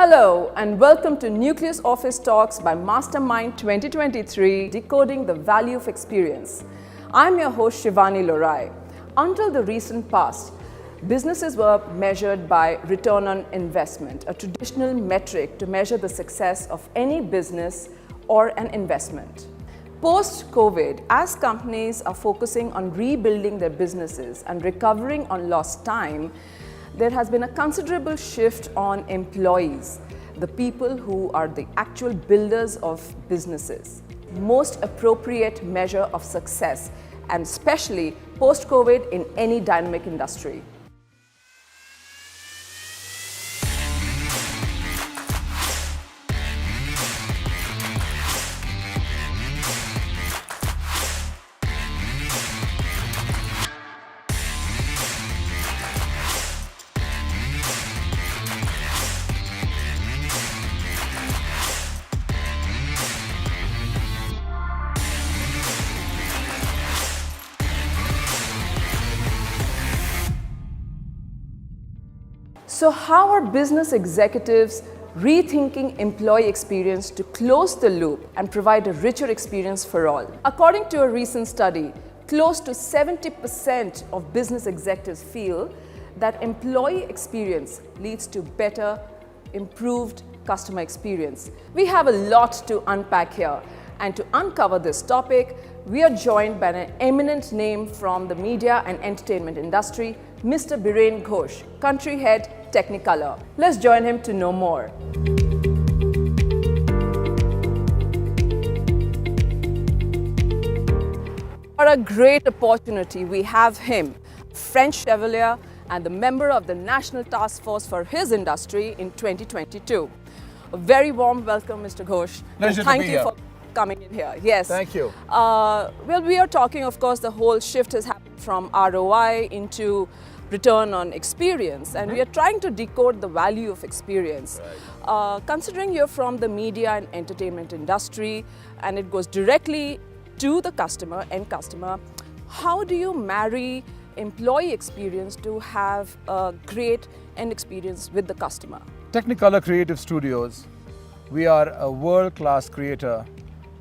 Hello and welcome to Nucleus Office Talks by Mastermind 2023, Decoding the Value of Experience. I'm your host Shivani Lorai. Until the recent past, businesses were measured by return on investment, a traditional metric to measure the success of any business or an investment. Post-COVID, as companies are focusing on rebuilding their businesses and recovering on lost time, there has been a considerable shift on employees, the people who are the actual builders of businesses. Most appropriate measure of success, and especially post-COVID in any dynamic industry. So how are business executives rethinking employee experience to close the loop and provide a richer experience for all? According to a recent study, close to 70% of business executives feel that employee experience leads to better, improved customer experience. We have a lot to unpack here, and to uncover this topic, we are joined by an eminent name from the media and entertainment industry, Mr. Biren Ghose, Country Head, Technicolor. Let's join him to know more. What a great opportunity we have him, French Chevalier and the member of the National Task Force for his industry in 2022. A very warm welcome, Mr. Ghose. Pleasure to be here. Thank you for coming in here. Yes. Thank you. Well, we are talking, of course, the whole shift has happened from ROI into return on experience, and we are trying to decode the value of experience. Right. Considering you're from the media and entertainment industry and it goes directly to the customer, end customer, how do you marry employee experience to have a great end experience with the customer? Technicolor Creative Studios, we are a world-class creator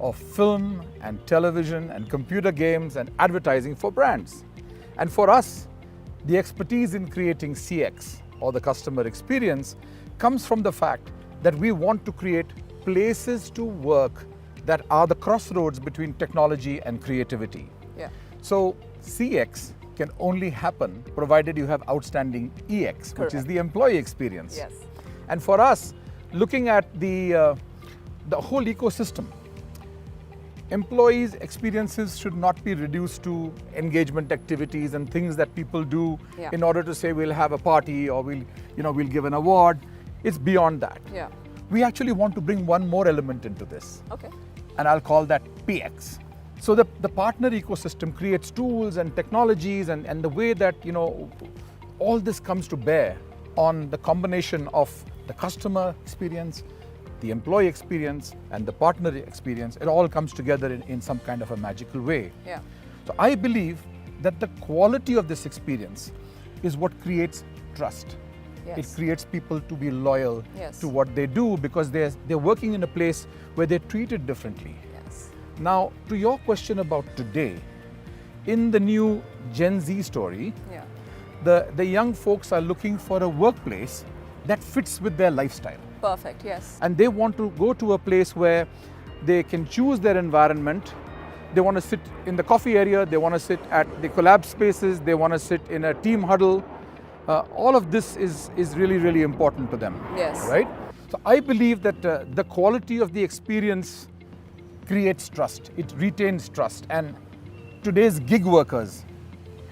of film and television and computer games and advertising for brands. And for us, the expertise in creating CX, or the customer experience, comes from the fact that we want to create places to work that are the crossroads between technology and creativity. Yeah. So CX can only happen provided you have outstanding EX, Correct. which is the employee experience. Yes. And for us, looking at the whole ecosystem, employees' experiences should not be reduced to engagement activities and things that people do in order to say we'll have a party or we'll give an award. It's beyond that. Yeah. We actually want to bring one more element into this. Okay. And I'll call that PX. So the partner ecosystem creates tools and technologies and the way that all this comes to bear on the combination of the customer experience, the employee experience and the partner experience. It all comes together in some kind of a magical way. Yeah. So I believe that the quality of this experience is what creates trust. Yes. It creates people to be loyal Yes. to what they do because they're working in a place where they're treated differently. Yes. Now, to your question about today, in the new Gen Z story, Yeah. the young folks are looking for a workplace that fits with their lifestyle. Perfect. Yes. And they want to go to a place where they can choose their environment. They want to sit in the coffee area, they want to sit at the collab spaces, they want to sit in a team huddle. All of this is really, really important to them. Yes. Right? So I believe that the quality of the experience creates trust, it retains trust. And today's gig workers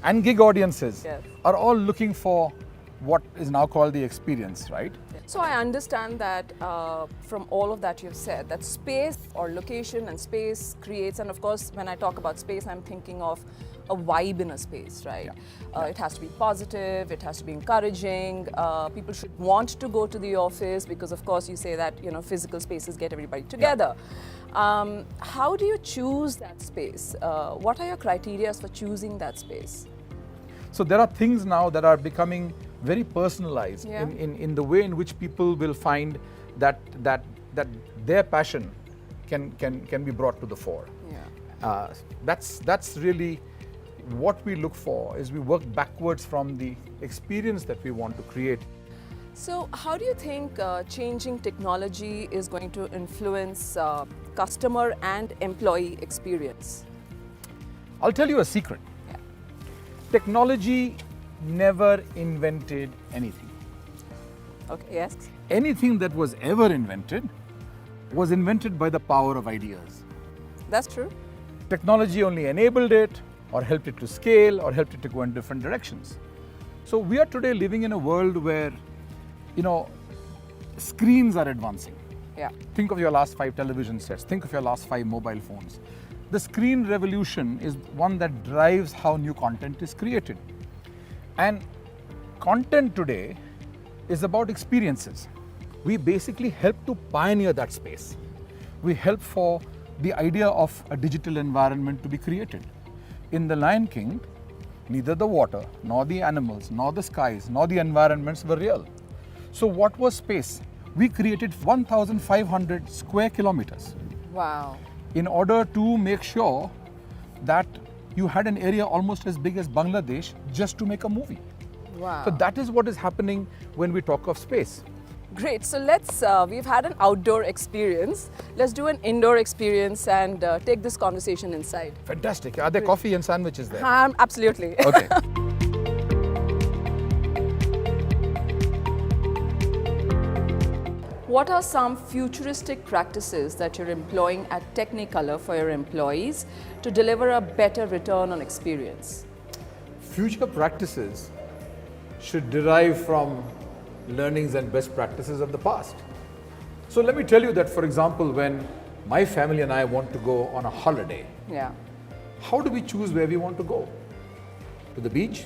and gig audiences Yes. are all looking for what is now called the experience, right? So I understand that from all of that you've said, that space or location and space creates, and of course when I talk about space, I'm thinking of a vibe in a space, right? It has to be positive, it has to be encouraging, people should want to go to the office because of course you say that physical spaces get everybody together. How do you choose that space? What are your criteria for choosing that space? So there are things now that are becoming very personalized Yeah. in the way in which people will find that their passion can be brought to the fore. Yeah. That's really what we look for, is we work backwards from the experience that we want to create. So how do you think changing technology is going to influence customer and employee experience? I'll tell you a secret. Yeah. Technology never invented anything. Okay, yes. Anything that was ever invented was invented by the power of ideas. That's true. Technology only enabled it, or helped it to scale, or helped it to go in different directions. So we are today living in a world where, screens are advancing. Yeah. Think of your last 5 television sets, think of your last 5 mobile phones. The screen revolution is one that drives how new content is created. And content today is about experiences. We basically help to pioneer that space. We help for the idea of a digital environment to be created. In The Lion King, neither the water, nor the animals, nor the skies, nor the environments were real. So what was space? We created 1,500 square kilometers Wow. in order to make sure that you had an area almost as big as Bangladesh just to make a movie. Wow. So that is what is happening when we talk of space. Great. So we've had an outdoor experience. Let's do an indoor experience and take this conversation inside. Fantastic. Are there coffee and sandwiches there? Absolutely. Okay. What are some futuristic practices that you're employing at Technicolor for your employees to deliver a better return on experience? Future practices should derive from learnings and best practices of the past. So let me tell you that, for example, when my family and I want to go on a holiday, Yeah. how do we choose where we want to go? To the beach?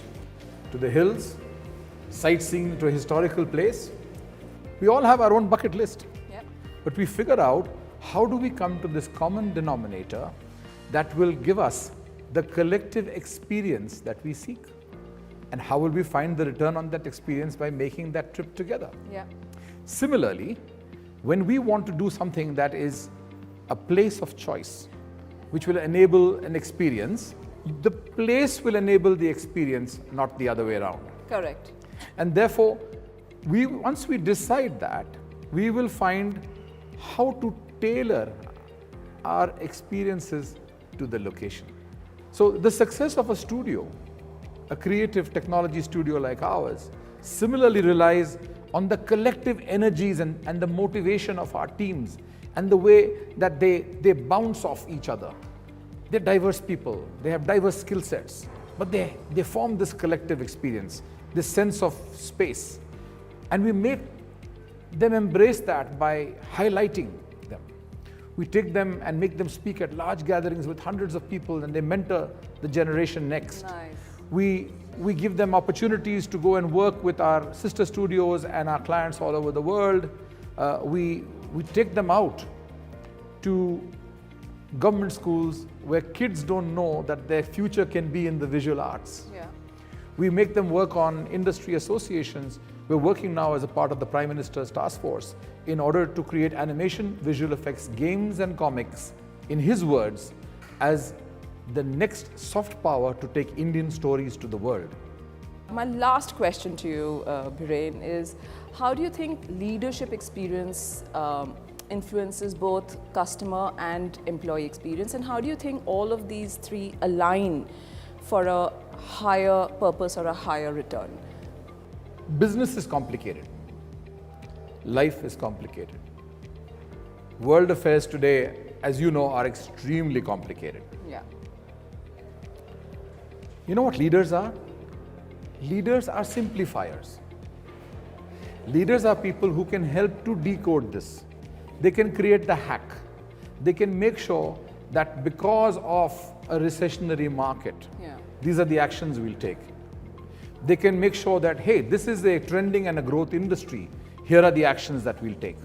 To the hills? Sightseeing to a historical place? We all have our own bucket list. Yep. But we figure out, how do we come to this common denominator that will give us the collective experience that we seek? And how will we find the return on that experience? By making that trip together. Yeah. Similarly, when we want to do something that is a place of choice, which will enable an experience, the place will enable the experience, not the other way around. Correct. And therefore, once we decide that, we will find how to tailor our experiences to the location. So the success of a studio, a creative technology studio like ours, similarly relies on the collective energies and the motivation of our teams, and the way that they bounce off each other. They're diverse people, they have diverse skill sets, but they form this collective experience, this sense of space. And we make them embrace that by highlighting them. We take them and make them speak at large gatherings with hundreds of people, and they mentor the generation next. Nice. We give them opportunities to go and work with our sister studios and our clients all over the world. We take them out to government schools where kids don't know that their future can be in the visual arts. Yeah. We make them work on industry associations. We're working now as a part of the Prime Minister's task force in order to create animation, visual effects, games and comics, in his words, as the next soft power to take Indian stories to the world. My last question to you, Biren, is how do you think leadership experience influences both customer and employee experience, and how do you think all of these three align for a higher purpose or a higher return? Business is complicated. Life is complicated. World affairs today, as you know, are extremely complicated. Yeah. You know what leaders are? Leaders are simplifiers. Leaders are people who can help to decode this. They can create the hack. They can make sure that because of a recessionary market, these are the actions we'll take. They can make sure that, hey, this is a trending and a growth industry. Here are the actions that we'll take.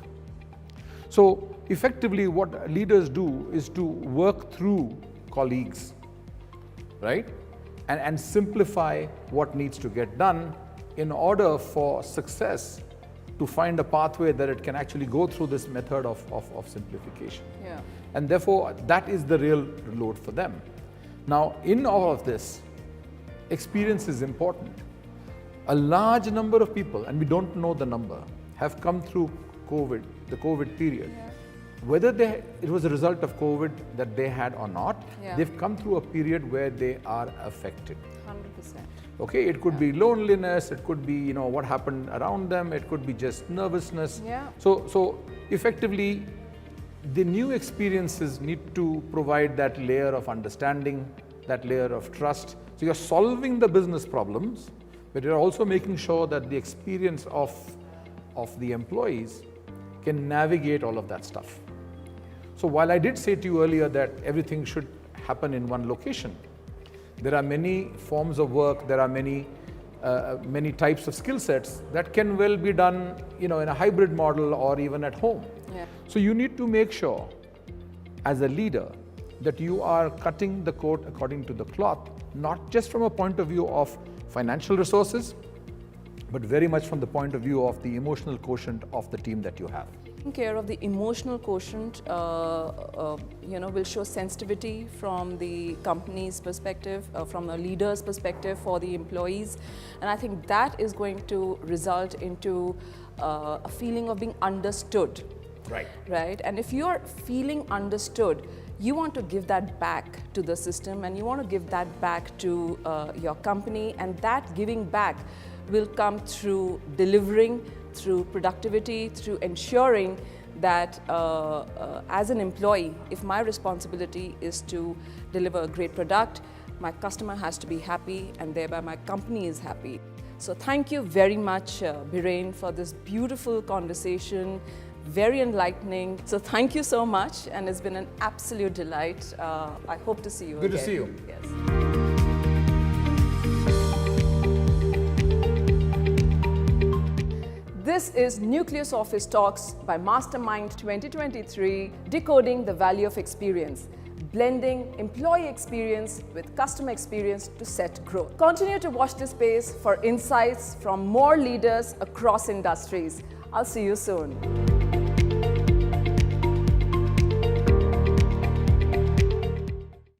So effectively what leaders do is to work through colleagues, right? And simplify what needs to get done in order for success to find a pathway that it can actually go through this method of simplification. Yeah. And therefore, that is the real load for them. Now, in all of this, experience is important. A large number of people, and we don't know the number, have come through COVID, the COVID period. Yeah. Whether it was a result of COVID that they had or not, Yeah. they've come through a period where they are affected. 100%. Okay, it could be loneliness, it could be what happened around them, it could be just nervousness. Yeah. So effectively, the new experiences need to provide that layer of understanding, that layer of trust. So you're solving the business problems, but you're also making sure that the experience of the employees can navigate all of that stuff. So while I did say to you earlier that everything should happen in one location, there are many forms of work, there are many types of skill sets that can well be done in a hybrid model or even at home. Yeah. So you need to make sure as a leader that you are cutting the coat according to the cloth, not just from a point of view of financial resources, but very much from the point of view of the emotional quotient of the team that you have. Taking care of the emotional quotient, will show sensitivity from the company's perspective, from a leader's perspective for the employees, and I think that is going to result into a feeling of being understood. Right. Right, and if you are feeling understood, you want to give that back to the system, and you want to give that back to your company, and that giving back will come through delivering, through productivity, through ensuring that as an employee, if my responsibility is to deliver a great product, my customer has to be happy, and thereby my company is happy. So thank you very much, Biren, for this beautiful conversation, very enlightening. So thank you so much, and it's been an absolute delight. I hope to see you again. Good to see you. Yes. This is Nucleus Office Talks by Mastermind 2023, Decoding the Value of Experience, blending employee experience with customer experience to set growth. Continue to watch this space for insights from more leaders across industries. I'll see you soon.